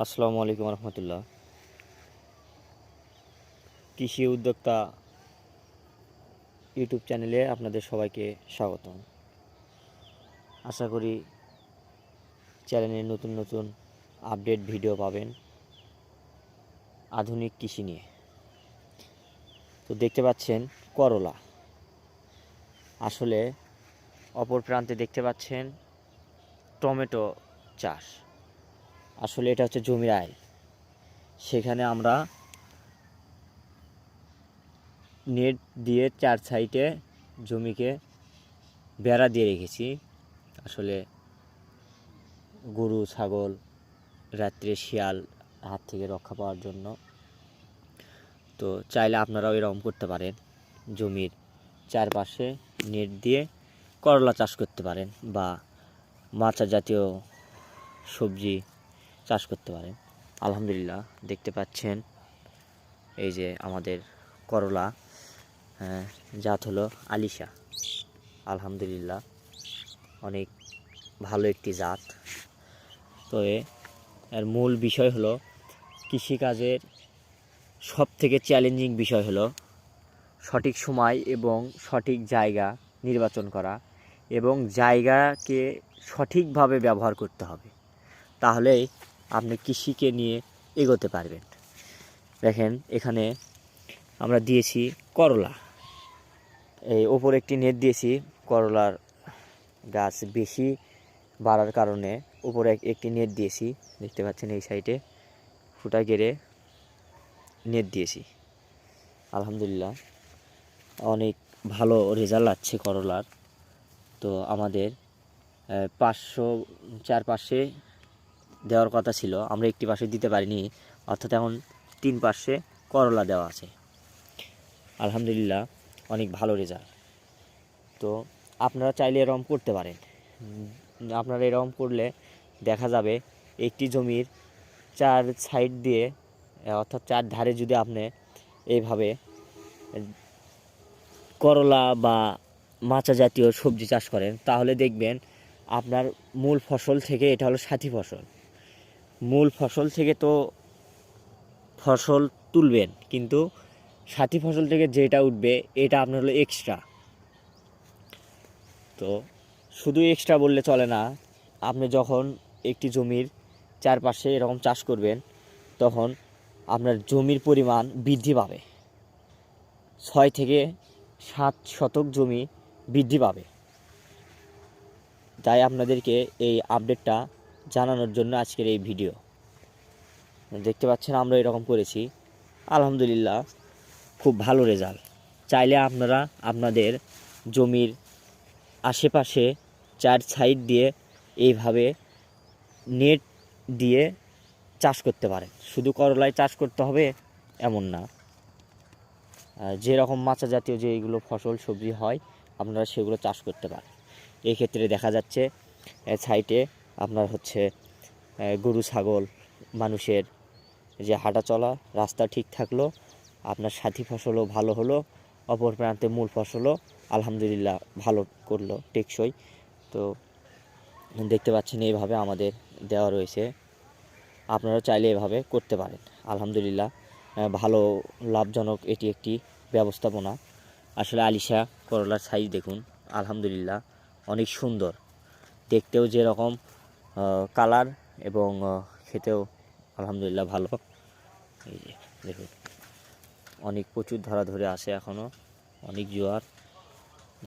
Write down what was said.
আসসালামু আলাইকুম রহমতুল্লাহ। কৃষি উদ্যোক্তা ইউটিউব চ্যানেলে আপনাদের সবাইকে স্বাগতম। আশা করি চ্যানেলে নতুন নতুন আপডেট ভিডিও পাবেন আধুনিক কৃষি নিয়ে। তো দেখতে পাচ্ছেন করলা, আসলে অপর প্রান্তে দেখতে পাচ্ছেন টমেটো চাষ। আসলে এটা হচ্ছে জমির আইল। সেখানে আমরা নেট দিয়ে চার সাইডে জমিকে বেড়া দিয়ে রেখেছি। আসলে গরু ছাগল রাত্রে শিয়াল হাত থেকে রক্ষা পাওয়ার জন্য। তো চাইলে আপনারাও এরকম করতে পারেন, জমির চারপাশে নেট দিয়ে করলা চাষ করতে পারেন বা মাচা জাতীয় সবজি চাষ করতে পারেন। আলহামদুলিল্লাহ, দেখতে পাচ্ছেন এই যে আমাদের করলা, জাত হলো আলিশা। আলহামদুলিল্লাহ, অনেক ভালো একটি জাত। তো এর মূল বিষয় হলো, কৃষিকাজের সবথেকে চ্যালেঞ্জিং বিষয় হলো সঠিক সময় এবং সঠিক জায়গা নির্বাচন করা এবং জায়গাকে সঠিকভাবে ব্যবহার করতে হবে। তাহলেই আপনি কৃষিকে নিয়ে এগোতে পারবেন। দেখেন, এখানে আমরা দিয়েছি করলা, এই ওপরে একটি নেট দিয়েছি। করলার গাছ বেশি বাড়ার কারণে উপরে একটি নেট দিয়েছি। দেখতে পাচ্ছেন এই সাইডে ফুটা গেড়ে নেট দিয়েছি। আলহামদুলিল্লাহ, অনেক ভালো রেজাল্ট আসছে করলার। তো আমাদের 500 চারপাশে দেওয়ার কথা ছিল, আমরা একটি পাশে দিতে পারিনি, অর্থাৎ এখন 3 পাশে করলা দেওয়া আছে। আলহামদুলিল্লাহ, অনেক ভালো রেজাল্ট। তো আপনারা চাইলে এরকম করতে পারেন। আপনারা এরকম করলে দেখা যাবে একটি জমির 4 সাইড দিয়ে, অর্থাৎ 4 ধারে যদি আপনি এইভাবে করলা বা মাচা জাতীয় সবজি চাষ করেন, তাহলে দেখবেন আপনার মূল ফসল থেকে, এটা হলো সাথী ফসল, মূল ফসল থেকে তো ফসল তুলবেন, কিন্তু সাথী ফসল থেকে যেটা উঠবে এটা আপনার হলো এক্সট্রা। তো শুধু এক্সট্রা বললে চলে না। আপনি যখন একটি জমির চারপাশে এরকম চাষ করবেন, তখন আপনার জমির পরিমাণ বৃদ্ধি পাবে। 6 থেকে 7 শতক জমি বৃদ্ধি পাবে। তাই আপনাদেরকে এই আপডেটটা জানানোর জন্য আজকের এই ভিডিও। দেখতে পাচ্ছেন আমরা এরকম করেছি। আলহামদুলিল্লাহ, খুব ভালো রেজাল্ট। চাইলে আপনারা আপনাদের জমির আশেপাশে 4 সাইড দিয়ে এইভাবে নেট দিয়ে চাষ করতে পারেন। শুধু করলায় চাষ করতে হবে এমন না, যেরকম মাচা জাতীয় যেগুলো ফসল সবজি হয় আপনারা সেগুলো চাষ করতে পারেন। এই ক্ষেত্রে দেখা যাচ্ছে সাইডে আপনার হচ্ছে গরু ছাগল, মানুষের যে হাঁটা চলা রাস্তা ঠিক থাকলো, আপনার সাথী ফসলও ভালো হলো, অপর প্রান্তে মূল ফসলও আলহামদুলিল্লাহ ভালো করলো, টেকসই। তো দেখতে পাচ্ছেন এইভাবে আমাদের দেওয়া রয়েছে। আপনারা চাইলে এভাবে করতে পারেন। আলহামদুলিল্লাহ, ভালো লাভজনক এটি একটি ব্যবস্থাপনা। আসলে আলিশা করলার সাইজ দেখুন, আলহামদুলিল্লাহ অনেক সুন্দর, দেখতেও যেরকম কালার এবং খেতেও আলহামদুলিল্লাহ ভালো। এই যে দেখুন, অনেক প্রচুর ধরা ধরে আসে, এখনও অনেক জোয়ার।